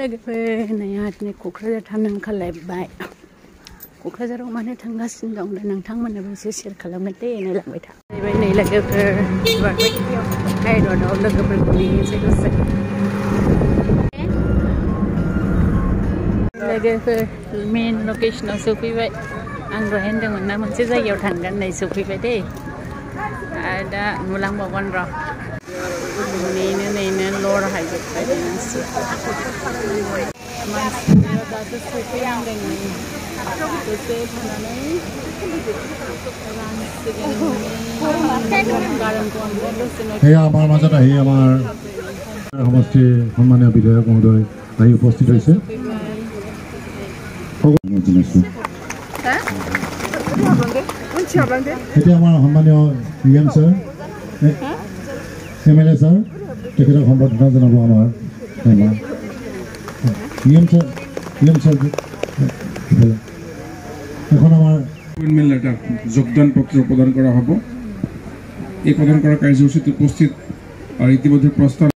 लोगोफोर नै आंनि क'क्राझार थांनो ओंखारलायबाय क'क्राझाराव मानो थांगासिनो दं दा नोंथांमोननोबो एसे शेयार खालामगोन दे नायलांबाय था जाहैबाय नै लोगोफोर हाइरडआव लोगोफोरखौ नेनोसै दसे लोगोफोर मेन लकेसनाव सफैबाय आं दहाय होनदोंमोन ना मोनसे जायगायाव थांगोन नै सफैबाय दे आरो दा नुलांबावगोन र' नेनो लर हायजोब्बाय मानसिया दासो सफैहांदों नै दसे थानानै আমাৰ মাজত আহি আমাৰ সমষ্টিৰ সন্মানীয় বিধায়ক মহোদয় আহি উপস্থিত হৈছে এতিয়া আমাৰ সন্মানীয় PM ছাৰ MLA ছাৰ তেখেতক সম্বৰ্ধনা জনাব আমাৰ PM ছাৰ এখন আমাৰ এপইণ্টমেণ্ট লেটাৰ যোগদান পত্ৰ প্ৰদান কৰা হ'ব এই প্ৰদান কৰা কাৰ্যসূচীত উপস্থিত আৰু ইতিমধ্যে প্ৰস্তাৱ